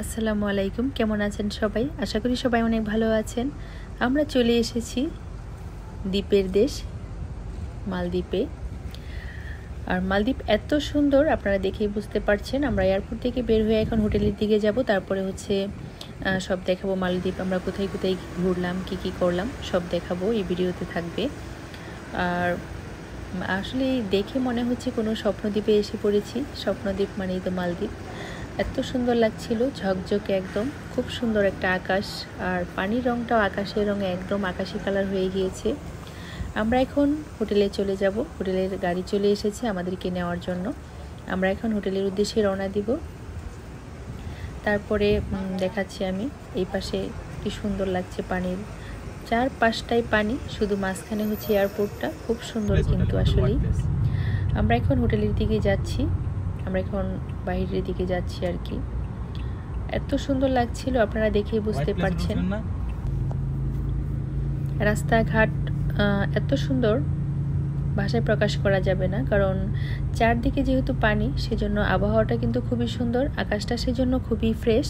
আসসালামু আলাইকুম, কেমন আছেন সবাই? আশা করি সবাই অনেক ভালো আছেন। আমরা চলে এসেছি দ্বীপের দেশ মালদ্বীপে। আর মালদ্বীপ এত সুন্দর, আপনারা দেখেই বুঝতে পারছেন। আমরা এয়ারপোর্ট থেকে বের হয়ে এখন হোটেলের দিকে যাব, তারপরে সব দেখাবো মালদ্বীপ আমরা কোথায় কোথায় ঘুরলাম, কি করলাম সব দেখাবো, এই ভিডিওতে থাকবে। আর আসলে দেখে মনে হচ্ছে কোনো স্বপ্নদ্বীপে এসে পড়েছি। স্বপ্নদ্বীপ মানেই তো মালদ্বীপ। এত সুন্দর লাগছিল, ঝকঝকে একদম, খুব সুন্দর একটা আকাশ। আর পানির রঙটাও আকাশের রঙে একদম আকাশি কালার হয়ে গিয়েছে। আমরা এখন হোটেলে চলে যাব। হোটেলের গাড়ি চলে এসেছে আমাদেরকে নেওয়ার জন্য। আমরা এখন হোটেলের উদ্দেশ্যে রওনা দিব। তারপরে দেখাচ্ছি আমি এই পাশে কি সুন্দর লাগছে, পানির চারপাশটাই পানি, শুধু মাঝখানে হচ্ছে এয়ারপোর্টটা। খুব সুন্দর কিন্তু আসলেই। আমরা এখন হোটেলের দিকে যাচ্ছি, আমরা এখন বাইরের দিকে যাচ্ছি আর কি। এত সুন্দর লাগছিল, আপনারা দেখেই বুঝতে পারছেন। রাস্তাঘাট এত সুন্দর, ভাষায় প্রকাশ করা যাবে না। কারণ চারদিকে যেহেতু পানি, সেজন্য আবহাওয়াটা কিন্তু খুবই সুন্দর। আকাশটা সেজন্য খুবই ফ্রেশ,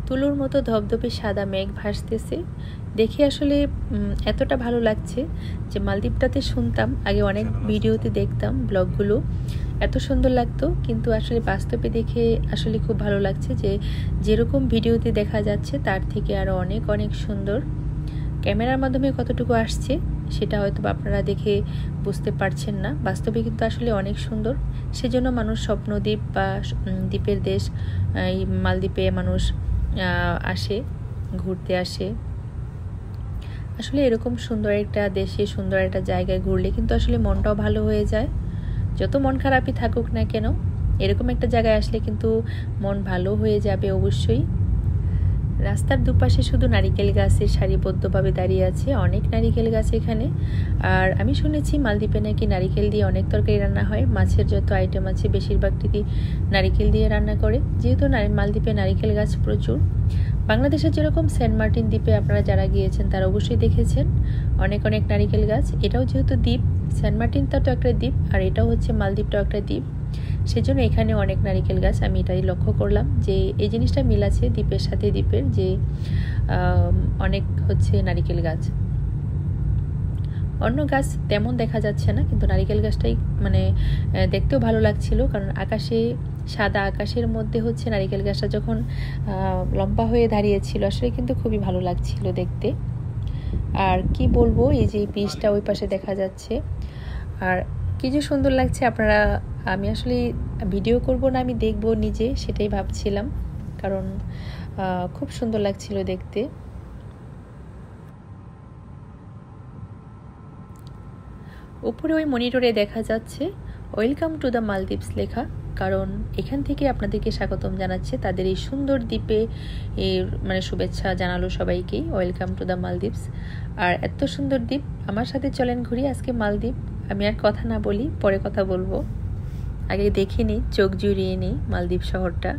তুলোর মতো ধবধবে সাদা মেঘ ভাসতেছে। দেখে আসলে এতটা ভালো লাগছে যে মালদ্বীপটাতে শুনতাম আগে, অনেক ভিডিওতে দেখতাম ব্লগগুলো, এত সুন্দর লাগতো, কিন্তু আসলে বাস্তবে দেখে আসলে খুব ভালো লাগছে যে যেরকম ভিডিওতে দেখা যাচ্ছে তার থেকে আরও অনেক অনেক সুন্দর। ক্যামেরার মাধ্যমে কতটুকু আসছে সেটা হয়তো আপনারা দেখে বুঝতে পারছেন না, বাস্তবে কিন্তু আসলে অনেক সুন্দর। সেজন্য মানুষ স্বপ্নদ্বীপ বা দ্বীপের দেশ এই মালদ্বীপে মানুষ আসে, ঘুরতে আসে। আসলে এরকম সুন্দর একটা দেশে, সুন্দর একটা জায়গায় ঘুরলে কিন্তু আসলে মনটাও ভালো হয়ে যায়। যত মন খারাপই থাকুক না কেন, এরকম একটা জায়গায় আসলে কিন্তু মন ভালো হয়ে যাবে অবশ্যই। রাস্তার দুপাশে শুধু নারিকেল গাছের সারিবদ্ধভাবে দাঁড়িয়ে আছে, অনেক নারিকেল গাছ এখানে। আর আমি শুনেছি মালদ্বীপে নাকি নারিকেল দিয়ে অনেক তরকারি রান্না হয়। মাছের যত আইটেম আছে বেশিরভাগটি নারিকেল দিয়ে রান্না করে, যেহেতু মালদ্বীপে নারিকেল গাছ প্রচুর। বাংলাদেশের যেরকম সেন্ট মার্টিন দ্বীপে আপনারা যারা গিয়েছেন তারা অবশ্যই দেখেছেন অনেক অনেক নারিকেল গাছ। এটাও যেহেতু দ্বীপ, সেন্ট মার্টিনটাও তো একটা দ্বীপ, আর এটাও হচ্ছে মালদ্বীপটাও একটা দ্বীপ, সেজন্য এখানে অনেক নারিকেল গাছ। আমি এটাই লক্ষ্য করলাম যে এই জিনিসটা মিল আছে দ্বীপের সাথে, দ্বীপের যে অনেক হচ্ছে নারিকেল গাছ। অন্য গাছ তেমন দেখা যাচ্ছে না, কিন্তু নারিকেল গাছটাই মানে দেখতেও ভালো লাগছিল। কারণ আকাশে, সাদা আকাশের মধ্যে হচ্ছে নারিকেল গাছটা যখন লম্বা হয়ে দাঁড়িয়েছিল, আসলে কিন্তু খুবই ভালো লাগছিল দেখতে। আর কি বলবো, এই যে পিচটা ওই পাশে দেখা যাচ্ছে, আর কি যে সুন্দর লাগছে। আমি আসলে ভিডিও করব না, আমি দেখবো নিজে, সেটাই ভাবছিলাম, কারণ খুব সুন্দর লাগছিল দেখতে। উপরে ওই মনিটরে দেখা যাচ্ছে ওয়েলকাম টু দ্য মালদ্বীপস লেখা, কারণ এখান থেকে আপনাদেরকে স্বাগতম জানাচ্ছে তাদের এই সুন্দর দ্বীপে। মানে শুভেচ্ছা জানালো সবাইকেই, ওয়েলকাম টু দ্য মালদ্বীপস। আর এত সুন্দর দ্বীপ, আমার সাথে চলেন ঘুরি আজকে মালদ্বীপ। আমি আর কথা না বলি, পরে কথা বলবো, আগে দেখে নিই, চোখ জুড়িয়ে নিই মালদ্বীপ শহরটা।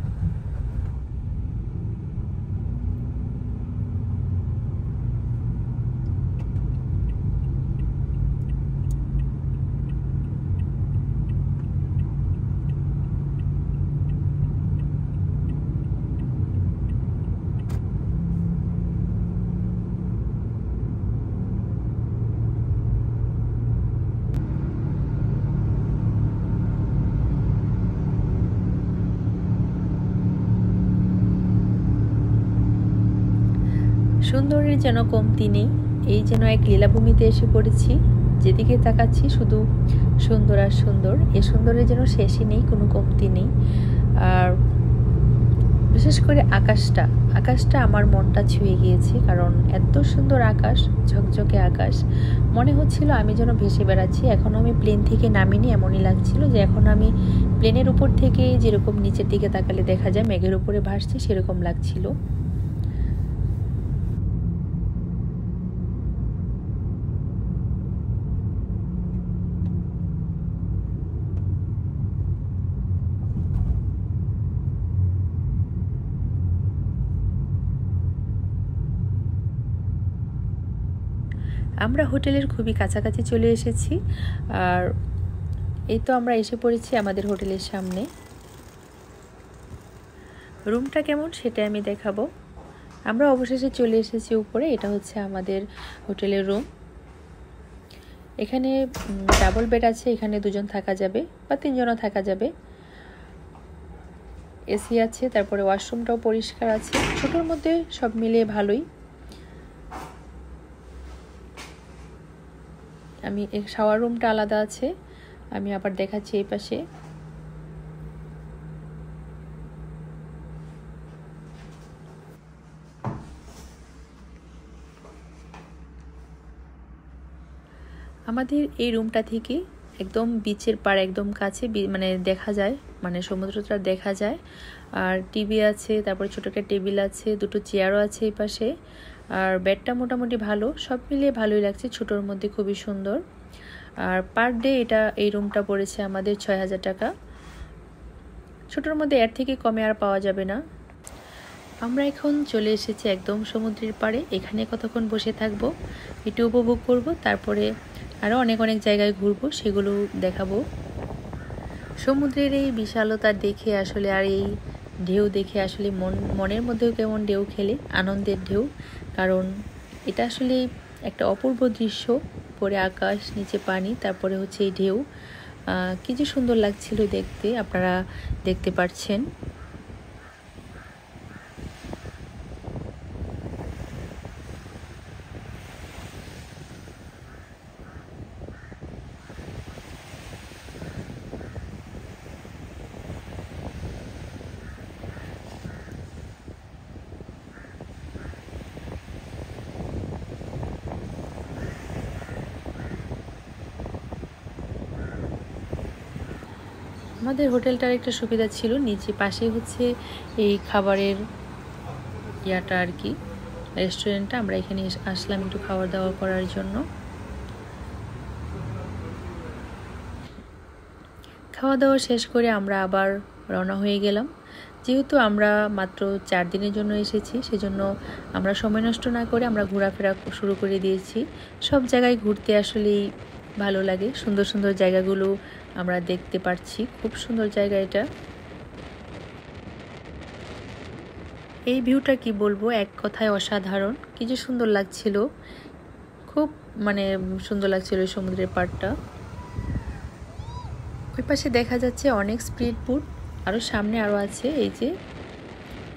সুন্দরের যেন কমতি নেই, এই যেন এক লীলাভূমিতে এসে পড়েছি। যেদিকে তাকাচ্ছি শুধু সুন্দর আর সুন্দর, এ সুন্দরের যেন শেষই নেই, কোনো কমতি নেই। আর বিশেষ করে আকাশটা আমার মনটা ছুঁয়ে গিয়েছে, কারণ এত সুন্দর আকাশ, ঝকঝকে আকাশ, মনে হচ্ছিল আমি যেন ভেসে বেড়াচ্ছি। এখনও আমি প্লেন থেকে নামিনি, এমনই লাগছিল যে এখন আমি প্লেনের উপর থেকে যেরকম নিচের দিকে তাকালে দেখা যায় মেঘের উপরে ভাসছি, সেরকম লাগছিল। আমরা হোটেলের খুবই কাছাকাছি চলে এসেছি, আর এই তো আমরা এসে পড়েছি আমাদের হোটেলের সামনে। রুমটা কেমন সেটা আমি দেখাবো। আমরা অবশেষে চলে এসেছি উপরে। এটা হচ্ছে আমাদের হোটেলের রুম। এখানে ডাবল বেড আছে, এখানে 2 জন থাকা যাবে বা 3 জনও থাকা যাবে। এসি আছে, তারপরে ওয়াশরুমটাও পরিষ্কার আছে, ছোটোর মধ্যে সব মিলিয়ে ভালোই। আমি শাওয়ার রুমটা আলাদা আছে, আমি আবার দেখাচ্ছি এই পাশে। আমাদের এই রুমটা থেকে একদম বিচের পাড় একদম কাছে, মানে দেখা যায়, মানে সমুদ্রটা দেখা যায়। আর টিভি আছে, তারপরে ছোটো একটা টেবিল আছে, 2টো চেয়ারও আছে এই পাশে। আর বেডটা মোটামুটি ভালো, সব মিলিয়ে ভালোই লাগছে, ছোটোর মধ্যে খুবই সুন্দর। আর পার ডে এই রুমটা পড়েছে আমাদের 6000 টাকা। ছোটোর মধ্যে এর থেকে কমে আর পাওয়া যাবে না। আমরা এখন চলে এসেছি একদম সমুদ্রের পাড়ে। এখানে কতক্ষণ বসে থাকবো, একটু উপভোগ করব, তারপরে আরও অনেক অনেক জায়গায় ঘুরবো, সেগুলো দেখাবো। সমুদ্রের এই বিশালতা দেখে আসলে, আর এই ঢেউ দেখে আসলে মনের মধ্যেও কেমন ঢেউ খেলে, আনন্দের ঢেউ। কারণ এটা আসলে একটা অপূর্ব দৃশ্য, পরে আকাশ, নিচে পানি, তারপরে হচ্ছে এই ঢেউ। কি যে সুন্দর লাগছিল দেখতে, আপনারা দেখতে পাচ্ছেন। আমাদের হোটেলটার একটা সুবিধা ছিল, নিচে পাশেই হচ্ছে এই খাবারের ইয়াটা আর কি, রেস্টুরেন্টটা। আমরা এখানে আসলাম একটু খাওয়া দাওয়া করার জন্য। খাওয়া দাওয়া শেষ করে আমরা আবার রওনা হয়ে গেলাম। যেহেতু আমরা মাত্র 4 দিনের জন্য এসেছি, সেজন্য আমরা সময় নষ্ট না করে আমরা ঘোরাফেরা শুরু করে দিয়েছি। সব জায়গায় ঘুরতে আসলেই ভালো লাগে, সুন্দর সুন্দর জায়গাগুলো আমরা দেখতে পাচ্ছি। খুব সুন্দর জায়গা এটা। এই ভিউটা কি বলবো, এক কথায় অসাধারণ। কি যে সুন্দর লাগছিল, খুব মানে সুন্দর লাগছিল এই সমুদ্রের পাড়টা। ওই পাশে দেখা যাচ্ছে অনেক স্পিড বোট, আরও সামনে আরও আছে, এই যে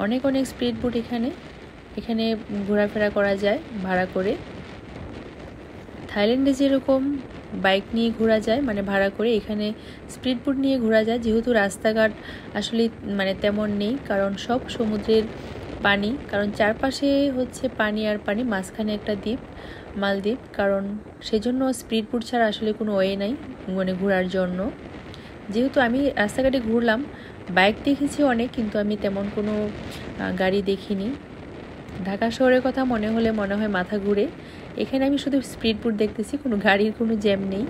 অনেক অনেক স্পিড বোট। এখানে ঘোরাফেরা করা যায় ভাড়া করে। থাইল্যান্ডে যেরকম বাইক নিয়ে ঘোরা যায়, মানে ভাড়া করে, এখানে স্পিড বোট নিয়ে ঘোরা যায়। যেহেতু রাস্তাঘাট আসলে মানে তেমন নেই, কারণ সব সমুদ্রের পানি, কারণ চারপাশে হচ্ছে পানি আর পানি, মাঝখানে একটা দ্বীপ, মালদ্বীপ। কারণ সেজন্য স্পিড বোট ছাড়া আসলে কোনো ওয়ে নাই মানে ঘোরার জন্য। যেহেতু আমি রাস্তাঘাটে ঘুরলাম, বাইক দেখেছি অনেক, কিন্তু আমি তেমন কোনো গাড়ি দেখিনি। ঢাকা শহরের কথা মনে হয় মাথা ঘুরে। এখানে আমি শুধু স্পিড বোট দেখতেছি, কোনো গাড়ির কোনো জ্যাম নেই।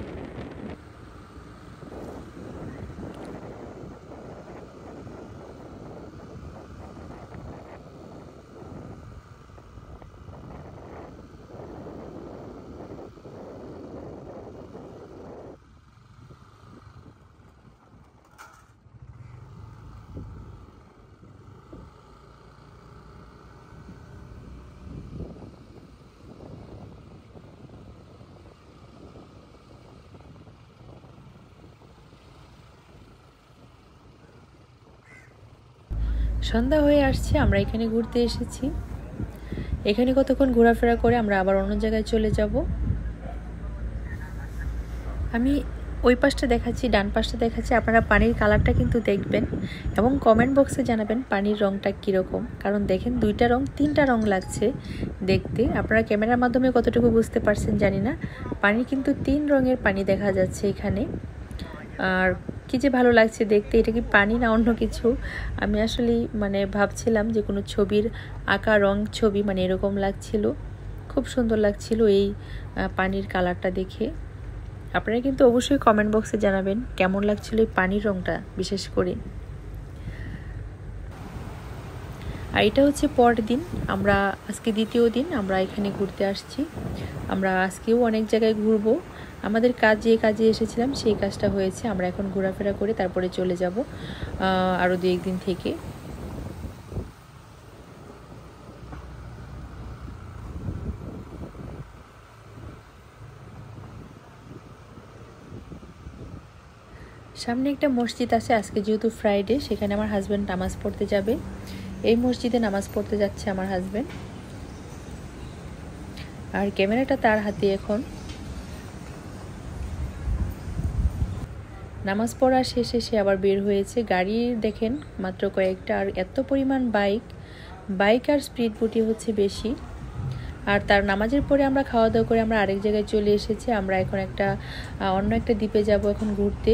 সন্ধ্যা হয়ে আসছে, আমরা এখানে ঘুরতে এসেছি। এখানে কতক্ষণ ঘোরাফেরা করে আমরা আবার অন্য জায়গায় চলে যাব। আমি ওই পাশটা দেখাচ্ছি, ডান পাশটা দেখাচ্ছি। আপনারা পানির কালারটা কিন্তু দেখবেন এবং কমেন্ট বক্সে জানাবেন পানির রংটা কীরকম। কারণ দেখেন 2টা রং 3টা রং লাগছে দেখতে। আপনারা ক্যামেরার মাধ্যমে কতটুকু বুঝতে পারছেন জানি না। পানি কিন্তু 3 রঙের পানি দেখা যাচ্ছে এখানে। আর কি যে ভালো লাগছে দেখতে, এটা কি পানি না অন্য কিছু, আমি আসলে মানে ভাবছিলাম যে কোনো ছবির আঁকা রং ছবি, মানে এরকম লাগছিল। খুব সুন্দর লাগছিল এই পানির কালারটা দেখে। আপনারা কিন্তু অবশ্যই কমেন্ট বক্সে জানাবেন কেমন লাগছিল এই পানির রংটা বিশেষ করে। আর এটা হচ্ছে পরের দিন, আমরা আজকে 2য় দিন আমরা এখানে ঘুরতে আসছি। আমরা আজকেও অনেক জায়গায় ঘুরবো। আমাদের যে কাজে এসেছিলাম সেই কাজটা হয়েছে। আমরা এখন ঘোরাফেরা করে তারপরে চলে যাব আরও 2-1 দিন থেকে। সামনে একটা মসজিদ আছে, আজকে যেহেতু ফ্রাইডে সেখানে আমার হাজব্যান্ড নামাজ পড়তে যাবে। এই মসজিদে নামাজ পড়তে যাচ্ছে আমার হাজব্যান্ড, আর ক্যামেরাটা তার হাতে। এখন নামাজ পড়া শেষে সে আবার বের হয়েছে। গাড়ি দেখেন মাত্র কয়েকটা, আর এত পরিমাণ বাইক আর স্পিড বুটি হচ্ছে বেশি। আর তার নামাজের পরে আমরা খাওয়া দাওয়া করে আমরা আরেক জায়গায় চলে এসেছি। আমরা এখন অন্য একটা দ্বীপে যাব এখন ঘুরতে।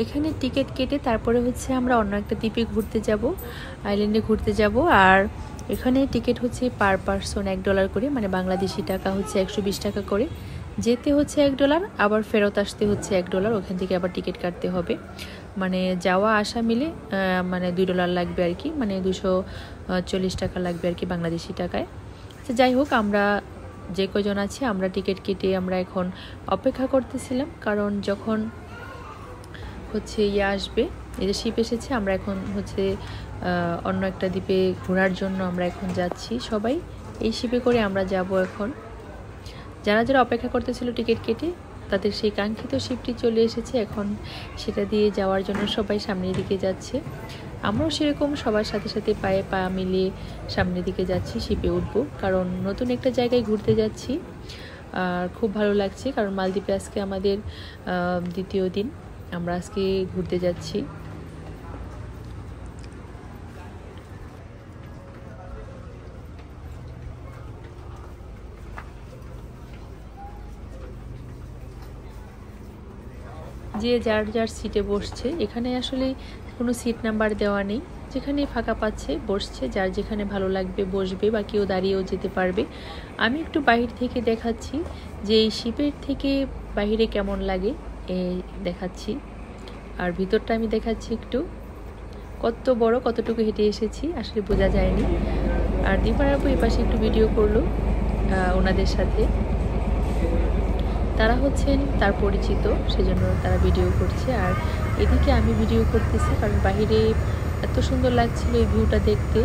এখানে টিকিট কেটে তারপরে হচ্ছে আমরা অন্য একটা দ্বীপে ঘুরতে যাব, আইল্যান্ডে ঘুরতে যাব। আর এখানে টিকিট হচ্ছে পার পারসন $1 করে, মানে বাংলাদেশি টাকা হচ্ছে 120 টাকা করে। যেতে হচ্ছে $1, আবার ফেরত আসতে হচ্ছে $1। ওখান থেকে আবার টিকিট কাটতে হবে, মানে যাওয়া আসা মিলে মানে $2 লাগবে আর কি, মানে 240 টাকা লাগবে আর কি বাংলাদেশি টাকায়। তো যাই হোক, আমরা যে কজন আছি আমরা টিকিট কেটে আমরা এখন অপেক্ষা করতেছিলাম, কারণ যখন হচ্ছে আসবে, এই যে শিপ এসেছে, আমরা এখন হচ্ছে অন্য একটা দ্বীপে ঘোরার জন্য আমরা এখন যাচ্ছি। সবাই এই শিপে করে আমরা যাব এখন। যারা যারা অপেক্ষা করতেছিল টিকিট কেটে, তাদের সেই কাঙ্ক্ষিত শিপটি চলে এসেছে। এখন সেটা দিয়ে যাওয়ার জন্য সবাই সামনের দিকে যাচ্ছে। আমরাও সেরকম সবার সাথে সাথে পায়ে পা মিলিয়ে সামনের দিকে যাচ্ছি, শিপে উঠব, কারণ নতুন একটা জায়গায় ঘুরতে যাচ্ছি। আর খুব ভালো লাগছে, কারণ মালদ্বীপে আজকে আমাদের দ্বিতীয় দিন, আমরা আজকে ঘুরতে যাচ্ছি। যে যার যার সিটে বসছে, এখানে আসলে কোনো সিট নাম্বার দেওয়া নেই, যেখানে ফাঁকা পাচ্ছে বসছে, যার যেখানে ভালো লাগবে বসবে, বা কেউ দাঁড়িয়েও যেতে পারবে। আমি একটু বাহির থেকে দেখাচ্ছি যে এই শিপের থেকে বাহিরে কেমন লাগে এই দেখাচ্ছি, আর ভিতরটা আমি দেখাচ্ছি একটু। কত বড়, কতটুকু হেঁটে এসেছি আসলে বোঝা যায়নি। আর দীপার আপু এই পাশে একটু ভিডিও করলো ওনাদের সাথে, তারা হচ্ছেন তার পরিচিত, সেজন্য তারা ভিডিও করছে। আর এদিকে আমি ভিডিও করতেছি, কারণ বাহিরে এত সুন্দর লাগছিল এই ভিউটা দেখতে।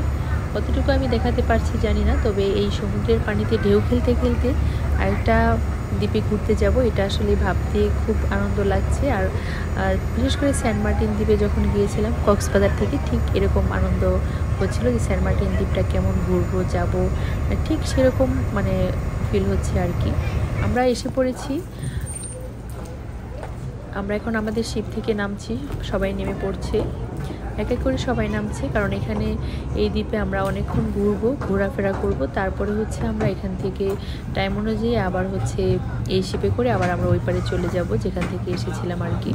কতটুকু আমি দেখাতে পারছি জানি না, তবে এই সমুদ্রের পানিতে ঢেউ খেলতে খেলতে আরেকটা দ্বীপে ঘুরতে যাব, এটা আসলে ভাবতে খুব আনন্দ লাগছে। আর বিশেষ করে সেন্ট মার্টিন দ্বীপে যখন গিয়েছিলাম কক্সবাজার থেকে, ঠিক এরকম আনন্দ হচ্ছিল যে সেন্ট মার্টিন দ্বীপটা কেমন ঘুরবো যাব, ঠিক সেরকম মানে ফিল হচ্ছে আর কি। আমরা এসে পড়েছি, আমরা এখন আমাদের শিপ থেকে নামছি, সবাই নেমে পড়ছে, এক এক করে সবাই নামছে, কারণ এখানে এই দ্বীপে আমরা অনেকক্ষণ ঘুরবো, ঘোরাফেরা করব, তারপরে হচ্ছে আমরা এখান থেকে টাইম অনুযায়ী আবার হচ্ছে এই শিপে করে আবার আমরা ওই পারে চলে যাব যেখান থেকে এসেছিলাম আর কি।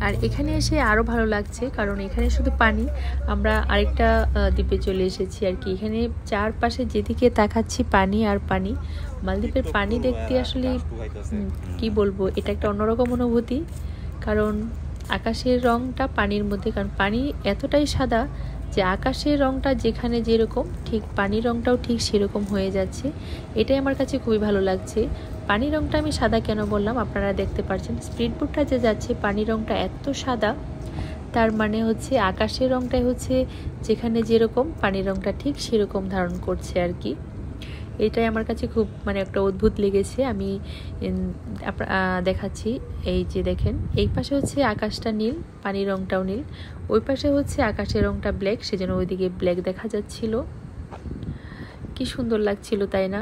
আর এখানে এসে আরও ভালো লাগছে, কারণ এখানে শুধু পানি, আমরা আরেকটা দ্বীপে চলে এসেছি আর কি। এখানে চারপাশে যেদিকে তাকাচ্ছি পানি আর পানি। মালদ্বীপের পানি দেখতে আসলে কি বলবো, এটা একটা অন্যরকম অনুভূতি, কারণ আকাশের রংটা পানির মধ্যে, কারণ পানি এতটাই সাদা যে আকাশের রংটা যেখানে যেরকম, ঠিক পানির রংটাও ঠিক সেরকম হয়ে যাচ্ছে। এটাই আমার কাছে খুবই ভালো লাগছে। পানির রংটা আমি সাদা কেন বললাম, আপনারা দেখতে পাচ্ছেন স্পিড বোটটা যে যাচ্ছে, পানির রংটা এত সাদা, তার মানে হচ্ছে আকাশের রংটাই হচ্ছে যেখানে যেরকম পানির রংটা ঠিক সেরকম ধারণ করছে আর কি। এটাই আমার কাছে খুব মানে একটা অদ্ভুত লেগেছে। আমি দেখাচ্ছি, এই যে দেখেন এই পাশে হচ্ছে আকাশটা নীল, পানির রংটাও নীল, ওই পাশে হচ্ছে আকাশের রংটা ব্ল্যাক, সেজন্য ওইদিকে ব্ল্যাক দেখা যাচ্ছিল। কি সুন্দর লাগছিল তাই না?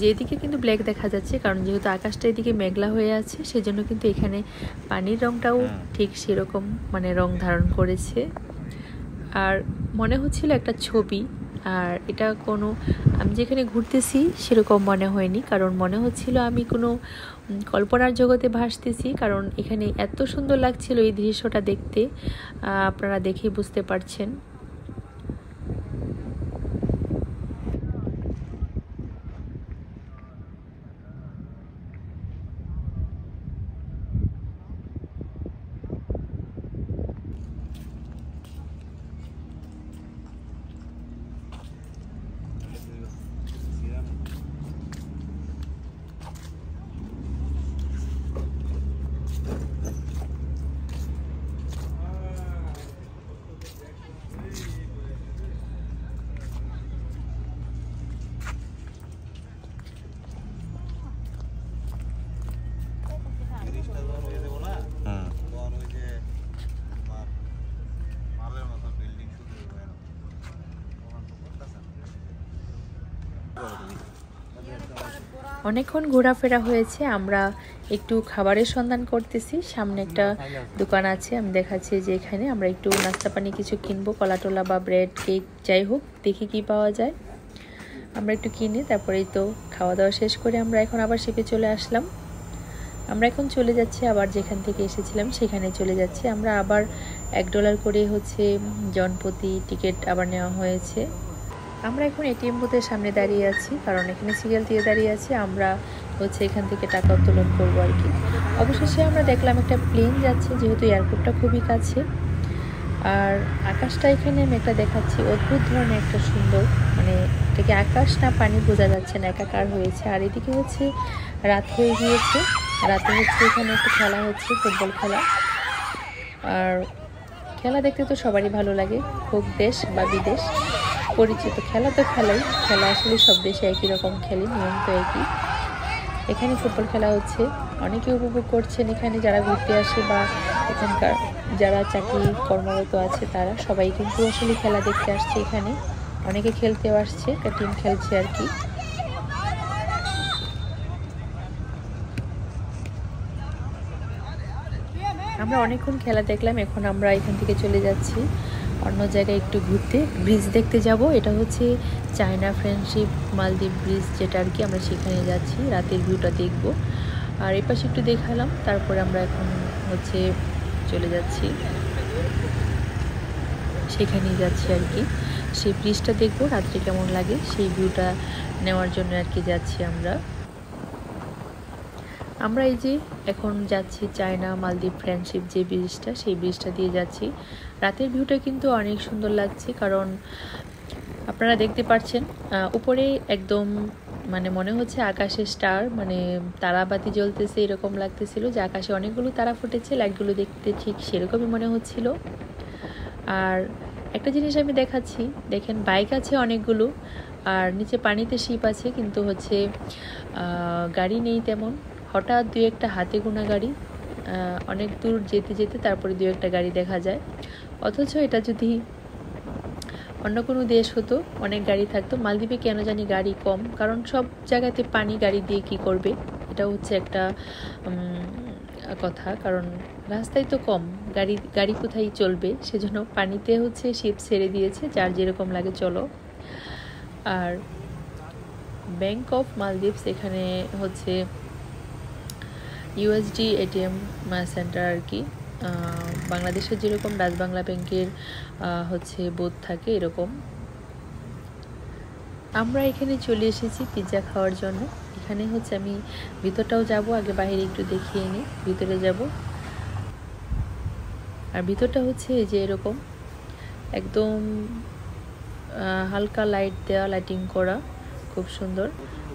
যে এদিকে কিন্তু ব্ল্যাক দেখা যাচ্ছে, কারণ যেহেতু আকাশটা এদিকে মেঘলা হয়ে আছে, সেজন্য কিন্তু এখানে পানির রংটাও ঠিক সেরকম মানে রং ধারণ করেছে। আর মনে হচ্ছিল একটা ছবি, আর এটা কোনো আমি যেখানে ঘুরতেছি সেরকম মনে হয়নি, কারণ মনে হচ্ছিল আমি কোনো কল্পনার জগতে ভাসতেছি, কারণ এখানে এত সুন্দর লাগছিল এই দৃশ্যটা দেখতে, আপনারা দেখেই বুঝতে পারছেন। অনেকক্ষণ ঘোরাফেরা হয়েছে, আমরা একটু খাবারের সন্ধান করতেছি। সামনে একটা দোকান আছে, আমি দেখাচ্ছি যে এখানে আমরা একটু নাস্তা পানি কিছু কিনবো, কলা টোলা বা ব্রেড কেক যাই হোক, দেখি কি পাওয়া যায়। আমরা একটু কিনে তারপরেই তো খাওয়া দাওয়া শেষ করে আমরা এখন আবার শিপে চলে আসলাম। আমরা এখন চলে যাচ্ছি আবার যেখান থেকে এসেছিলাম সেখানে চলে যাচ্ছি। আমরা আবার $1 করে হচ্ছে জনপ্রতি টিকিট আবার নেওয়া হয়েছে। আমরা এখন এটিএম বুথের সামনে দাঁড়িয়ে আছি, কারণ এখানে সিরিয়াল দিয়ে দাঁড়িয়ে আছি। আমরা হচ্ছে এখান থেকে টাকা উত্তোলন করবো আর কি। অবশেষে আমরা দেখলাম একটা প্লেন যাচ্ছে, যেহেতু এয়ারপোর্টটা খুবই কাছে। আর আকাশটা এখানে আমি একটা দেখাচ্ছি, অদ্ভুত ধরনের একটা সুন্দর, মানে এটাকে আকাশ না পানি বোঝা যাচ্ছে না, একাকার হয়েছে। আর এদিকে হচ্ছে রাত হয়ে গিয়েছে, রাতে হচ্ছে এখানে একটা খেলা হচ্ছে, ফুটবল খেলা। আর খেলা দেখতে তো সবারই ভালো লাগে, হোক দেশ বা বিদেশ। পরিচিত খেলা তো খেলাই, খেলা আসলে সব দেশে একই রকম খেলে, নিয়ম তো একই। এখানে ফুটবল খেলা হচ্ছে, অনেকে উপভোগ করছেন এখানে, যারা ঘুরতে আসে বা এখানকার যারা চাকরি কর্মরত আছে তারা সবাই কিন্তু আসলে খেলা দেখতে আসছে এখানে। অনেকে খেলতেও আসছে, একটা টিম খেলছে আর কি। আমরা অনেকক্ষণ খেলা দেখলাম, এখন আমরা এখান থেকে চলে যাচ্ছি অন্য জায়গায় একটু ঘুরতে, ব্রিজ দেখতে যাব। এটা হচ্ছে চায়না ফ্রেন্ডশিপ মালদ্বীপ ব্রিজ, যেটা আর কি, আমরা সেখানে যাচ্ছি, রাতের ভিউটা দেখব। আর এই পাশে একটু দেখালাম, তারপরে আমরা এখন হচ্ছে চলে যাচ্ছি, সেখানেই যাচ্ছি আর কি। সেই ব্রিজটা দেখবো রাত্রে কেমন লাগে, সেই ভিউটা নেওয়ার জন্য আর কি যাচ্ছি আমরা এই যে এখন যাচ্ছি চায়না মালদ্বীপ ফ্রেন্ডশিপ যে ব্রিজটা, সেই ব্রিজটা দিয়ে যাচ্ছি। রাতের ভিউটা কিন্তু অনেক সুন্দর লাগছে, কারণ আপনারা দেখতে পাচ্ছেন উপরে একদম, মানে মনে হচ্ছে আকাশে স্টার, মানে তারাবাতি জ্বলতেছে, এরকম লাগতেছিল যে আকাশে অনেকগুলো তারা ফুটেছে, লাইটগুলো দেখতে ঠিক সেরকমই মনে হচ্ছিল। আর একটা জিনিস আমি দেখাচ্ছি, দেখেন বাইক আছে অনেকগুলো, আর নিচে পানিতে শিপ আছে, কিন্তু হচ্ছে গাড়ি নেই তেমন। হঠাৎ দুই একটা হাতে গোনা গাড়ি, অনেক দূর যেতে যেতে তারপরে দুই একটা গাড়ি দেখা যায়। অথচ এটা যদি অন্য কোনো দেশ হতো, অনেক গাড়ি থাকতো। মালদ্বীপে কেন জানি গাড়ি কম, কারণ সব জায়গাতে পানি, গাড়ি দিয়ে কি করবে, এটা হচ্ছে একটা কথা। কারণ রাস্তায় তো কম গাড়ি কোথায় চলবে, সেজন্য পানিতে হচ্ছে শিপ ছেড়ে দিয়েছে, যার যেরকম লাগে চলো। আর ব্যাংক অফ মালদ্বীপস, এখানে হচ্ছে ইউএসডি এটিএম সেন্টার আর কি, বাংলাদেশের যেরকম ডাচবাংলা ব্যাংকের হচ্ছে বুথ থাকে, এরকম। আমরা এখানে চলে এসেছি পিৎজা খাওয়ার জন্য। এখানে হচ্ছে আমি ভিতরটাও যাব, আগে বাইরে একটু দেখিয়ে নিই, ভিতরে যাব। আর ভিতরটা হচ্ছে এই যে এরকম একদম হালকা লাইট দেওয়া, লাইটিং করা, খুব সুন্দর।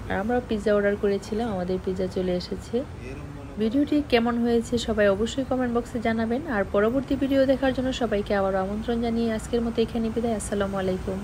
আর আমরা পিৎজা অর্ডার করেছিলাম, আমাদের পিৎজা চলে এসেছে। ভিডিওটি কেমন হয়েছে সবাই অবশ্যই কমেন্ট বক্সে জানাবেন। আর পরবর্তী ভিডিও দেখার জন্য সবাইকে আবার আমন্ত্রণ জানিয়ে আজকের মতো এখানে বিদায়। আসসালামু আলাইকুম।